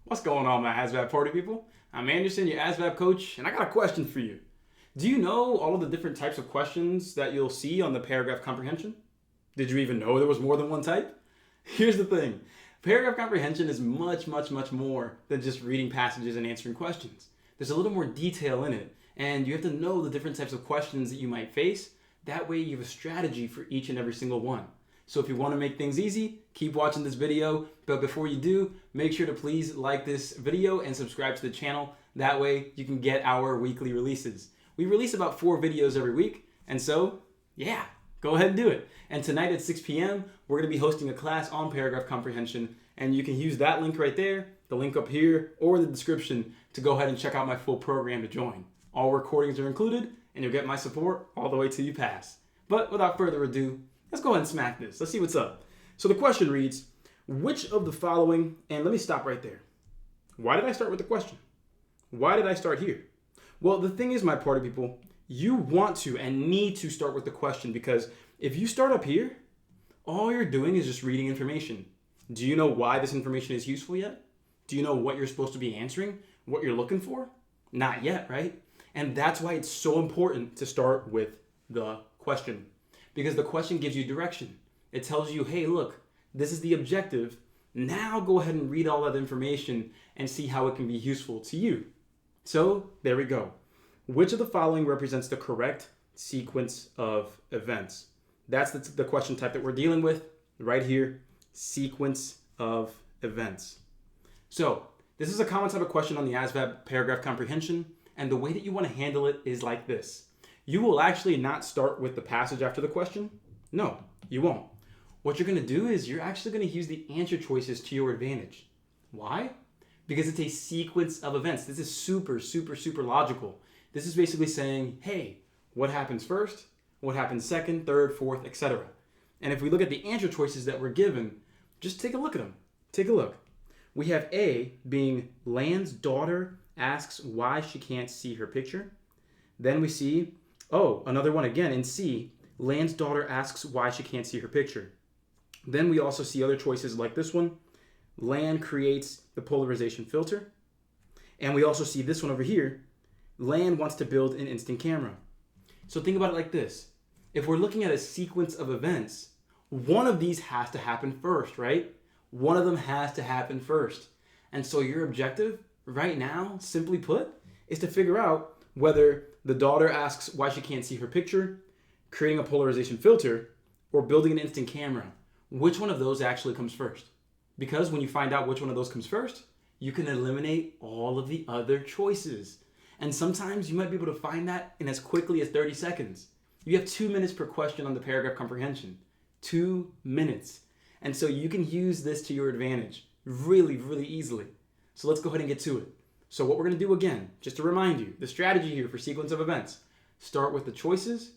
What's going on, my ASVAB party people? I'm Anderson, your ASVAB coach, and I got a question for you. Do you know all of the different types of questions that you'll see on the paragraph comprehension? Did you even know there was more than one type? Here's the thing. Paragraph comprehension is much more than just reading passages and answering questions. There's a little more detail in it, and you have to know the different types of questions that you might face. That way you have a strategy for each and every single one. So if you want to make things easy, keep watching this video. But before you do, make sure to please like this video and subscribe to the channel. That way you can get our weekly releases. We release about 4 videos every week. And so, yeah, go ahead and do it. And tonight at 6 p.m., we're going to be hosting a class on paragraph comprehension. And you can use that link right there, the link up here, or the description to go ahead and check out my full program to join. All recordings are included, and you'll get my support all the way till you pass. But without further ado, let's go ahead and smack this. Let's see what's up. So the question reads, which of the following, and let me stop right there. Why did I start with the question? Why did I start here? Well, the thing is, my party people, you want to and need to start with the question, because if you start up here, all you're doing is just reading information. Do you know why this information is useful yet? Do you know what you're supposed to be answering? What you're looking for? Not yet, right? And that's why it's so important to start with the question. Because the question gives you direction. It tells you, hey, look, this is the objective. Now go ahead and read all that information and see how it can be useful to you. So there we go. Which of the following represents the correct sequence of events? That's the question type that we're dealing with right here. Sequence of events. So this is a common type of question on the ASVAB paragraph comprehension. And the way that you want to handle it is like this. You will actually not start with the passage after the question. No, you won't. What you're going to do is you're actually going to use the answer choices to your advantage. Why? Because it's a sequence of events. This is super logical. This is basically saying, hey, what happens first? What happens second, third, fourth, etc. And if we look at the answer choices that we're given, just take a look at them. Take a look. We have A being Land's daughter asks why she can't see her picture. Then we see another one again in C. Land's daughter asks why she can't see her picture. Then we also see other choices like this one. Land creates the polarization filter. And we also see this one over here. Land wants to build an instant camera. So think about it like this. If we're looking at a sequence of events, one of these has to happen first, right? One of them has to happen first. And so your objective right now, simply put, is to figure out whether the daughter asks why she can't see her picture, creating a polarization filter, or building an instant camera. Which one of those actually comes first? Because when you find out which one of those comes first, you can eliminate all of the other choices. And sometimes you might be able to find that in as quickly as 30 seconds. You have 2 minutes per question on the paragraph comprehension. 2 minutes. And so you can use this to your advantage really easily. So let's go ahead and get to it. So what we're going to do again, just to remind you, the strategy here for sequence of events, start with the choices,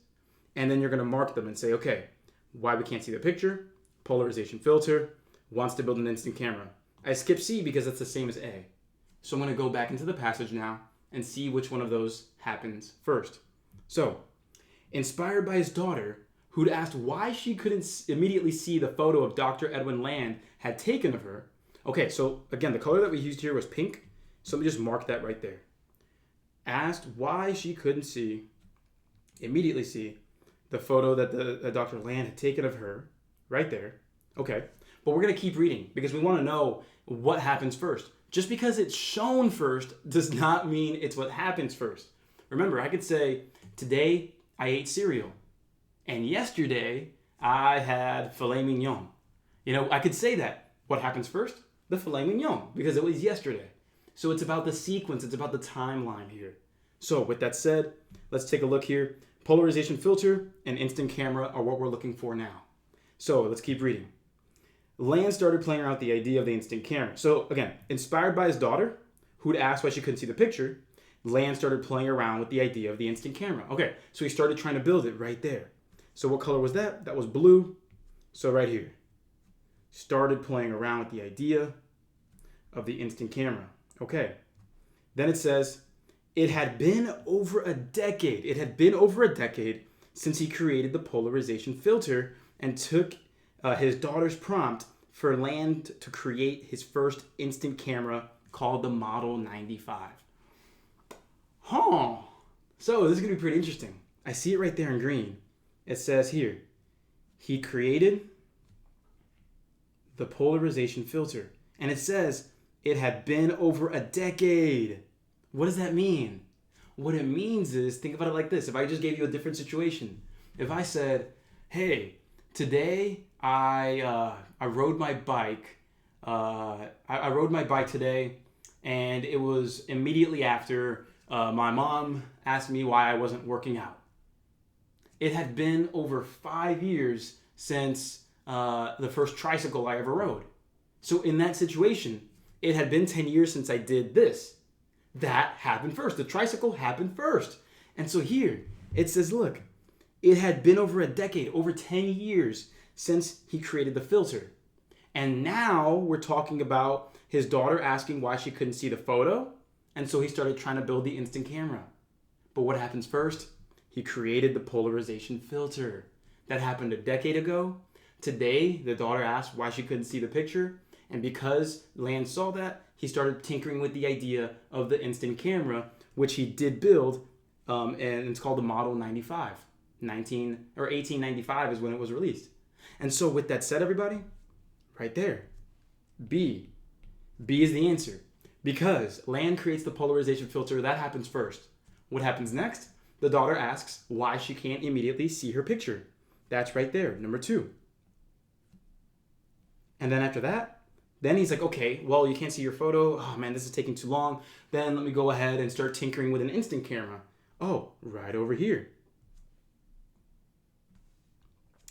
and then you're going to mark them and say, okay, why we can't see the picture, polarization filter, wants to build an instant camera. I skipped C because it's the same as A. So I'm going to go back into the passage now and see which one of those happens first. So, inspired by his daughter, who'd asked why she couldn't immediately see the photo of Dr. Edwin Land had taken of her. Okay, so again, the color that we used here was pink. So let me just mark that right there. Asked why she couldn't immediately see the photo that Dr. Land had taken of her, right there. Okay, but we're going to keep reading because we want to know what happens first. Just because it's shown first does not mean it's what happens first. Remember, I could say, today I ate cereal, and yesterday I had filet mignon. I could say that. What happens first? The filet mignon, because it was yesterday. So it's about the sequence, it's about the timeline here. So with that said, let's take a look here. Polarization filter and instant camera are what we're looking for now. So let's keep reading. Land started playing around with the idea of the instant camera. So again, inspired by his daughter, who'd asked why she couldn't see the picture, Land started playing around with the idea of the instant camera. Okay, so he started trying to build it right there. So what color was that? That was blue. So right here. Started playing around with the idea of the instant camera. Okay. Then it says, it had been over a decade. It had been over a decade since he created the polarization filter and took his daughter's prompt for Land to create his first instant camera called the Model 95. Huh. So this is going to be pretty interesting. I see it right there in green. It says here, he created the polarization filter. And it says it had been over a decade. What does that mean? What it means is, think about it like this. If I just gave you a different situation. If I said, hey, today I rode my bike. I rode my bike today, and it was immediately after my mom asked me why I wasn't working out. It had been over 5 years since the first tricycle I ever rode. So in that situation, it had been 10 years since I did this. That happened first. The tricycle happened first. And so here, it says, look, it had been over a decade, over 10 years since he created the filter. And now we're talking about his daughter asking why she couldn't see the photo. And so he started trying to build the instant camera. But what happens first? He created the polarization filter. That happened a decade ago. Today, the daughter asked why she couldn't see the picture. And because Land saw that, he started tinkering with the idea of the instant camera, which he did build, and it's called the Model 95. 1895 is when it was released. And so with that said, everybody, right there, B. B is the answer. Because Land creates the polarization filter, that happens first. What happens next? The daughter asks why she can't immediately see her picture. That's right there, number 2. And then after that, then he's like, okay, well, you can't see your photo. Oh man, this is taking too long. Then let me go ahead and start tinkering with an instant camera. Oh, right over here.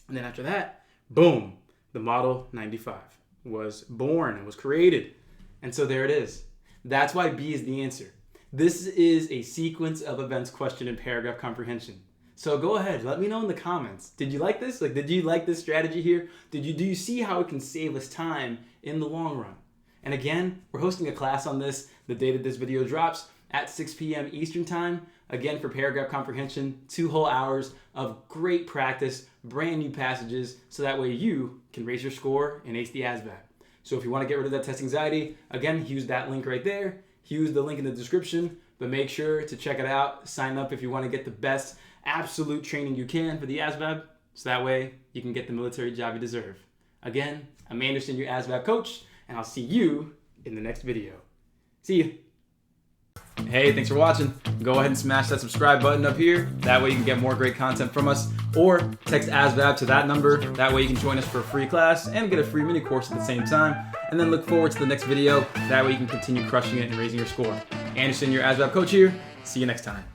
And then after that, boom, the Model 95 was born and was created. And so there it is. That's why B is the answer. This is a sequence of events question in paragraph comprehension. So go ahead, let me know in the comments. Did you like this? Did you like this strategy here? Do you see how it can save us time in the long run? And again, we're hosting a class on this the day that this video drops at 6 p.m. Eastern time. Again, for paragraph comprehension, 2 whole hours of great practice, brand new passages, so that way you can raise your score and ace the ASVAB. So if you want to get rid of that test anxiety, again, use that link right there. Use the link in the description, but make sure to check it out. Sign up if you want to get the best absolute training you can for the ASVAB, so that way you can get the military job you deserve. Again, I'm Anderson, your ASVAB coach, and I'll see you in the next video. See you. Hey, thanks for watching. Go ahead and smash that subscribe button up here. That way you can get more great content from us, or text ASVAB to that number. That way you can join us for a free class and get a free mini course at the same time. And then look forward to the next video. That way you can continue crushing it and raising your score. Anderson, your ASVAB coach here. See you next time.